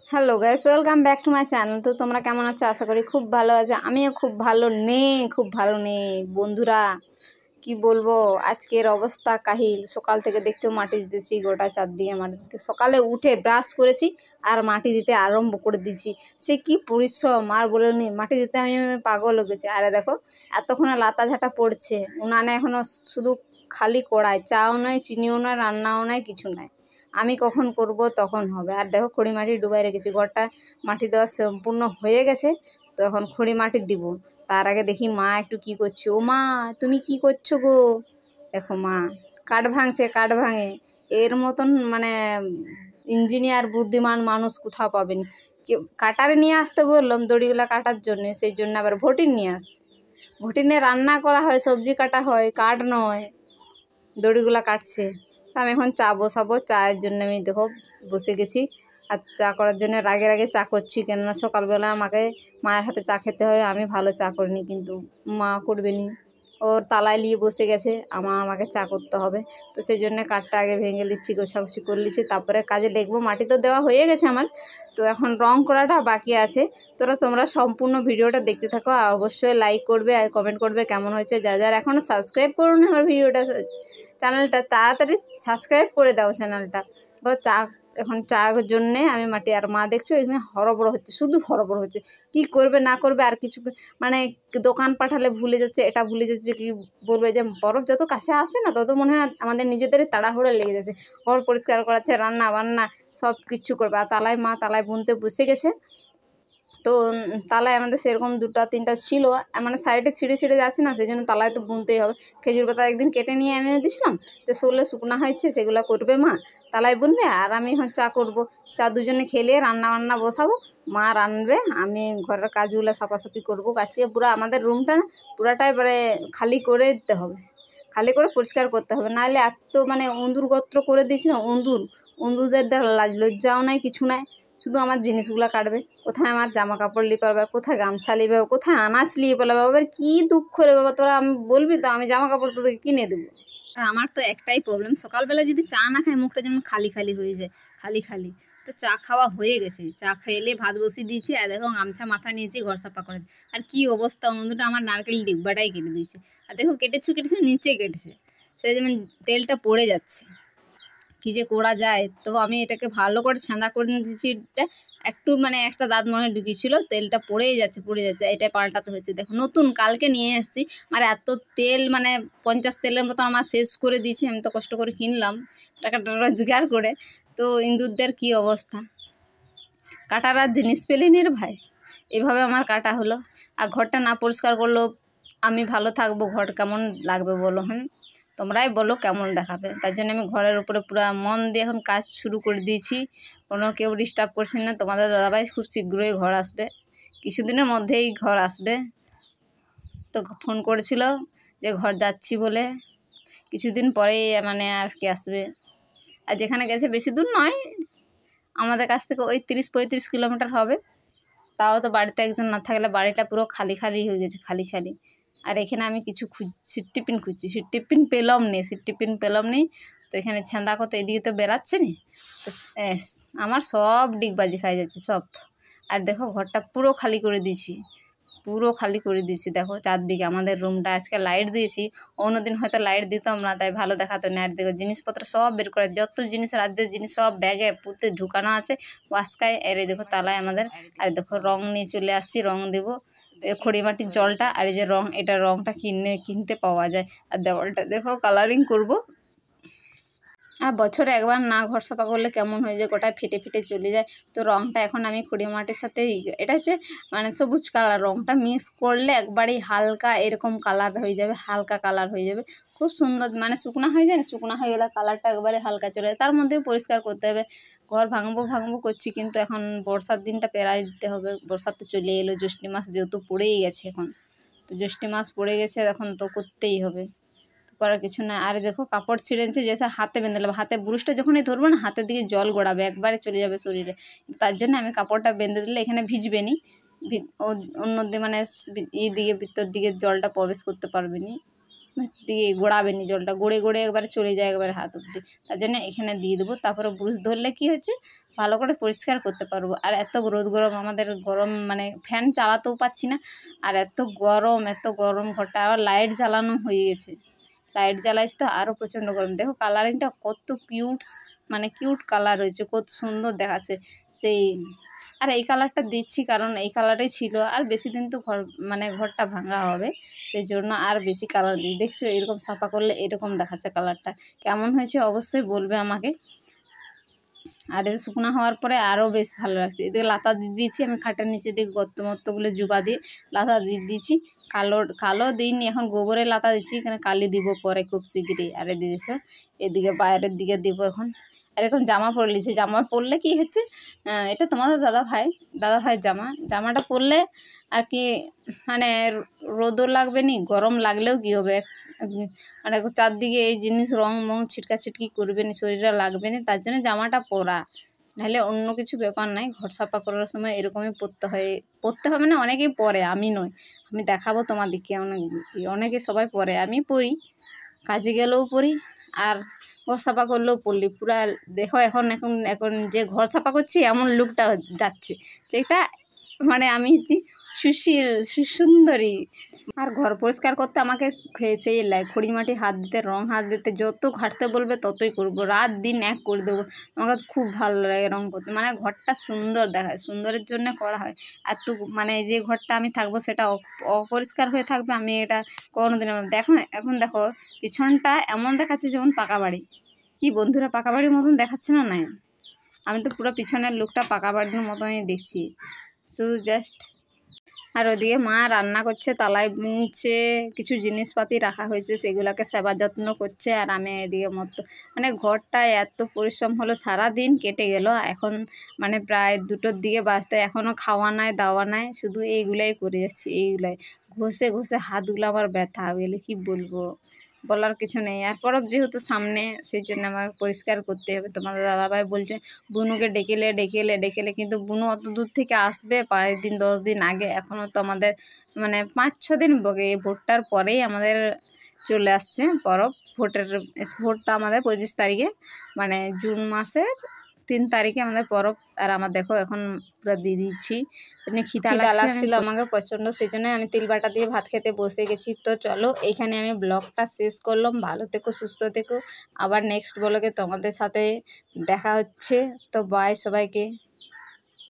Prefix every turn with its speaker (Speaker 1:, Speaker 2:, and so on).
Speaker 1: Hello guys, welcome back to my channel. তো তোমরা কেমন আছো? আশা করি খুব ভালো আছো। আমিও খুব ভালো নেই বন্ধুরা। কি বলবো, আজকের অবস্থা কাহিল। সকাল থেকে দেখছো মাটি দিতেছি, গোটা চারদিকে মাটি দিতে। সকালে উঠে ব্রাশ করেছি আর মাটি দিতে আরম্ভ করে দিয়েছি। সে কি পরিশ্রম আর বলেনি, মাটি দিতে আমি পাগল হয়ে গেছি। আরে দেখো, এতক্ষণে লাতা ঝাঁটা পড়ছে উনানে, এখনো শুধু খালি কড়াই, চাও নয়, চিনিও নয়, রান্নাও নয়, কিছু নয়। আমি কখন করব তখন হবে। আর দেখো, খড়ি মাটি ডুবাই রেখেছি। ঘরটা মাটি দেওয়া সম্পূর্ণ হয়ে গেছে। তো এখন খড়ি মাটি দিব। তার আগে দেখি মা একটু কি করছে। ও মা, তুমি কি করছো গো? দেখো মা কাঠ ভাঙছে, কাঠ ভাঙে। এর মতন মানে ইঞ্জিনিয়ার বুদ্ধিমান মানুষ কোথাও পাবেনি। কাটারে নিয়ে আসতে বললাম দড়িগুলা কাটার জন্যে, সেই জন্য আবার ভটিন নিয়ে আসছে। ভটিনে রান্না করা হয়, সবজি কাটা হয়, কাঠ নয়। দড়িগুলা কাটছে। তা আমি এখন চা বসাবো। চায়ের জন্য আমি দেখো বসে গেছি। আর চা করার জন্য রাগে রাগে চা করছি, কেননা সকালবেলা আমাকে মায়ের হাতে চা খেতে হয়। আমি ভালো চা করিনি, কিন্তু মা করবে নি। ওর তালায় নিয়ে বসে গেছে, আমাকে চা করতে হবে। তো সেই জন্য কাঠটা আগে ভেঙে নিচ্ছি, গোছাগুছি করে নিচ্ছি, তারপরে কাজে দেখবো। মাটি তো দেওয়া হয়ে গেছে আমার, তো এখন রং করাটা বাকি আছে। তোমরা সম্পূর্ণ ভিডিওটা দেখতে থাকো। আর অবশ্যই লাইক করবে আর কমেন্ট করবে কেমন হয়েছে। যারা এখনও সাবস্ক্রাইব করুন আমার চ্যানেলটা তাড়াতাড়ি সাবস্ক্রাইব করে দাও চ্যানেলটা। চা এখন চার জন্যে আমি মাটি, আর মা দেখছো এখানে হরবড় হচ্ছে, শুধু হরবড় হচ্ছে। কি করবে না করবে আর কিছু মানে দোকান পাঠালে ভুলে যাচ্ছে, এটা ভুলে যাচ্ছে। কি বলবে, যে বরফ যত কাছে আসে না তত মনে হয় আমাদের নিজেদেরই তাড়াহুড়ো লেগে যাচ্ছে। ঘর পরিষ্কার করাচ্ছে, রান্না বান্না সব কিছু করবে। আর মা তালায় বুনতে বসে গেছে। তো তালায় আমাদের সেরকম দুটো তিনটা ছিল, মানে সাইডে ছিঁড়ে ছিঁড়ে যাচ্ছে না, সেই জন্য তালায় তো বুনতেই হবে। খেজুর পাতা একদিন কেটে নিয়ে এনে দিয়েছিলাম, তো সেগুলো শুকনো হয়েছে, সেগুলো করবে মা, তালায় বুনবে। আর আমি চা করবো। চা দুজনে খেলে রান্না বান্না বসাবো। মা রানবে, আমি ঘরের কাজগুলো সাফাসাফি করবো। আজকে পুরো আমাদের রুমটা না পুরাটাই এবারে খালি করে দিতে হবে, খালি করে পরিষ্কার করতে হবে। নাহলে এত মানে অন্দুর গত্র করে দিয়েছি না, অন্দুরদের লাজ লজ্জাও নাই, কিছু নাই। শুধু আমার জিনিসগুলো কাটবে। কোথায় আমার জামা কাপড় লিয়ে পারবে, কোথায় গামছা লিয়ে পাবে, কোথায় আনাজ লিয়ে পালাবে। বাবার কী দুঃখ রে বাবা, তোরা আমি বলবি তো আমি জামা কাপড় তোদেরকে কিনে দেবো। আর আমার তো একটাই প্রবলেম, সকালবেলা যদি চা না খাই মুখটা যেমন খালি খালি হয়ে যায়, খালি খালি। তো চা খাওয়া হয়ে গেছে, চা খেলে ভাত বসিয়ে দিয়েছি। আর দেখো গামছা মাথা নিয়েছি, ঘর সাফা করে। আর কি অবস্থা বন্ধুটা, আমার নারকেল ডিব্বাটাই কেটে দিয়েছে। আর দেখো কেটেছে নিচে কেটেছে, সেই যেমন তেলটা পড়ে যাচ্ছে। কী যে করা যায়। তো আমি এটাকে ভালো করে ছাঁদা করে দিয়েছি। একটু মানে একটা দাঁত মনে হয় ঢুকিয়েছিল, তেলটা পড়েই যাচ্ছে। এটা পাল্টাতে হয়েছে। দেখো নতুন কালকে নিয়ে এসেছি। আর এত তেল মানে 50 তেলের মতো আমার শেষ করে দিয়েছি। আমি তো কষ্ট করে কিনলাম, টাকাটা রোজগার করে। তো ইন্দুরদের কি অবস্থা, কাটার আর জিনিস পেলেনি রে ভাই। এভাবে আমার কাটা হলো। আর ঘরটা না পরিষ্কার করলেও আমি ভালো থাকবো? ঘর কেমন লাগবে বলো? তোমরাই বলো কেমন দেখাবে। তার জন্য আমি ঘরের উপরে পুরো মন দিয়ে এখন কাজ শুরু করে দিয়েছি। কেউ ডিস্টার্ব করছে না। তোমাদের দাদাভাই খুব শীঘ্রই ঘর আসবে, কিছুদিনের মধ্যেই ঘর আসবে। তো ফোন করেছিল যে ঘর যাচ্ছি বলে, কিছুদিন পরেই মানে আজকে আসবে। আর যেখানে গেছে বেশি দূর নয়, আমাদের কাছ থেকে ওই 30-35 কিলোমিটার হবে। তাও তো বাড়িতে একজন না থাকলে বাড়িটা পুরো খালি খালি হয়ে গেছে, খালি খালি। আর এখানে আমি কিছু সিট টিফিন খুঁজছি, সিট টিফিন পেলাম নেই। তো এখানে ছাঁদা কত এদিকে তো বেরাচ্ছে নি। তো আমার সব ডিগবাজি খাই যাচ্ছে সব। আর দেখো ঘরটা পুরো খালি করে দিয়েছি, দেখো চারদিকে। আমাদের রুমটা আজকে লাইট দিয়েছি, অন্যদিন হয়তো লাইট দিতাম না, তাই ভালো দেখাতো না। আর দেখো জিনিসপত্র সব বের করে, যত জিনিস রাজ্যের জিনিস সব ব্যাগে পুঁতে ঢুকানো আছে ওয়াস্কায়। এর দেখো তালায় আমাদের। আর দেখো রং নিয়ে চলে আসছি, রং দেবো। খড়ি মাটির জলটা আর এই যে রং, এটা রংটা কিনতে পাওয়া যায়। আর দেওয়ালটা দেখো কালারিং করব। আর বছরে একবার না ঘর সাফা করলে কেমন হয়ে যায়, গোটায় ফেটে ফেটে চলে যায়। তো রংটা এখন আমি খড়ি মাটির সাথে, এটা হচ্ছে মানে সবুজ কালার, রংটা মিক্স করলে একবারই হালকা এরকম কালার হয়ে যাবে, হালকা কালার হয়ে যাবে, খুব সুন্দর। মানে শুকনা হয়ে যায় না, শুকনা হয়ে গেলে কালারটা একবারে হালকা চলে যায়। তার মধ্যেও পরিষ্কার করতে হবে। ঘর ভাঙবো করছি, কিন্তু এখন বর্ষার দিনটা পেরাই দিতে হবে। বর্ষা তো চলে এলো, জ্যৈষ্ঠ মাস যেহেতু পড়েই গেছে এখন। তো জ্যৈষ্ঠ মাস পড়ে গেছে, এখন তো করতেই হবে, করার কিছু না। আর দেখো কাপড় ছিঁড়েছে, যেটা হাতে বেঁধে নেবো। হাতে ব্রুশটা যখনই ধরবো না, হাতের দিকে জল গড়াবে, একবারে চলে যাবে শরীরে। তার জন্য আমি কাপড়টা বেঁধে দিলে এখানে ভিজবে নি, অন্য দিকে মানে দিকে ভিতর দিকে জলটা প্রবেশ করতে পারবে নি, দিকে গোড়াবে নি, জলটা গড়ে একবারে চলে যায় একবারে হাত অব্দি। তার জন্য এখানে দিয়ে দেবো। তারপরে ব্রুশ ধরলে কি হচ্ছে, ভালো করে পরিষ্কার করতে পারবো। আর এত রোদ গরম, আমাদের গরম মানে ফ্যান চালাতেও পাচ্ছি না, আর এত গরম ঘরটা, আবার লাইট জ্বালানো হয়ে গেছে, লাইট জ্বালাইছি তো আরও প্রচণ্ড গরম। দেখো কালারিংটা কত কিউট কালার হয়েছে, কত সুন্দর দেখাচ্ছে সেই। আর এই কালারটা দিচ্ছি কারণ এই কালারই ছিল, আর বেশি দিন তো ঘরটা ভাঙা হবে, সেই জন্য আর বেশি কালার দিই। দেখছো এরকম সাফা করলে এরকম দেখাচ্ছে কালারটা, কেমন হয়েছে অবশ্যই বলবে আমাকে। আর এটা শুকনো হওয়ার পরে আরও বেশ ভালো লাগছে। এদিকে লাতা দিয়ে দিয়েছি আমি, খাটের নিচে দিকে গর্তমর্তগুলো জুবা দিয়ে লাতা দিয়ে দিয়েছি। কালো দিইনি, এখন গোবরের লাতা দিচ্ছি, এখানে কালি দিব পরে খুব শীঘ্রই। আর এদিকে এদিকে বাইরের দিকে দিব এখন। আর এখন জামা পরে নিয়েছি, জামা পরলে কি হচ্ছে, এটা তোমাদের দাদা ভাইয়ের জামাটা পরলে আর কি মানে রোদও লাগবে নি, গরম লাগলেও কি হবে, মানে চারদিকে এই জিনিস রং ছিটকি করবে না, শরীরে লাগবে না, তার জন্য জামাটা পরা। নাহলে অন্য কিছু ব্যাপার নাই, ঘর সাফা করার সময় এরকমই পরতে হবে না, অনেকেই পরে, আমি নয়, আমি দেখাবো তোমাদেরকে। অনেকে সবাই পরে, আমি পরি, কাজে গেলেও পরি, আর ঘর সাফা করলেও পরলি পুরা। দেখো এখন যে ঘর সাফা করছি এমন লুকটা যাচ্ছে, যেটা মানে আমি হচ্ছি সুন্দরী। আর ঘর পরিষ্কার করতে আমাকে সেই লাগে খড়ি মাটি হাত দিতে, রং হাত দিতে, যত ঘাটতে বলবে ততই করবো, রাত দিন এক করে দেবো। আমাকে খুব ভালো লাগে রং করতে, মানে ঘরটা সুন্দর দেখায়, সুন্দরের জন্য করা হয়। আর মানে যে ঘরটা আমি থাকবো সেটা অপরিষ্কার হয়ে থাকবে, আমি এটা কোনোদিন এখন দেখো পিছনটা এমন দেখাচ্ছে যেমন পাকা বাড়ি। কি বন্ধুরা পাকা বাড়ির মতন দেখাচ্ছে না? নাই, আমি তো পুরো পিছনের লুকটা পাকা বাড়ির মতনই দেখছি শুধু জাস্ট। আর ওদিকে মা রান্না করছে, তালায় বুনছে, কিছু জিনিসপাতি রাখা হয়েছে সেগুলোকে সেবা যত্ন করছে। আর আমি এদিকে মানে ঘরটায় এত পরিশ্রম হলো, সারা দিন কেটে গেল, এখন মানে প্রায় 2টোর দিকে বাজতে, এখনও খাওয়া নাই দাওয়া নাই, শুধু এইগুলাই করে যাচ্ছি, এইগুলাই ঘষে হাতগুলো আমার ব্যথা হয়ে গেলে কি বলবো, বলার কিছু নেই। আর পরব যেহেতু সামনে, সেই জন্য আমাকে পরিষ্কার করতে হবে। তোমাদের দাদাভাই বলছে বুনুকে ডেকেলে, কিন্তু বুনু অত দূর থেকে আসবে 5 দিন 10 দিন আগে, এখনও তো আমাদের মানে 5-6 দিন এই ভোটটার পরেই আমাদের চলে আসছে পরব। ভোটটা আমাদের 25 তারিখে, মানে জুন মাসের 3 তারিখে আমাদের পরব। আর আমার দেখো এখন পুরো দিয়ে দিচ্ছি, খিদা লাগছিল আমাকে প্রচণ্ড, সেই জন্য আমি তিল বাটা দিয়ে ভাত খেতে বসে গেছি। তো চলো এইখানে আমি ব্লগটা শেষ করলাম, ভালো থেকো সুস্থ থেকো, আবার নেক্সট ব্লগে তোমাদের সাথে দেখা হচ্ছে। তো বাই সবাইকে।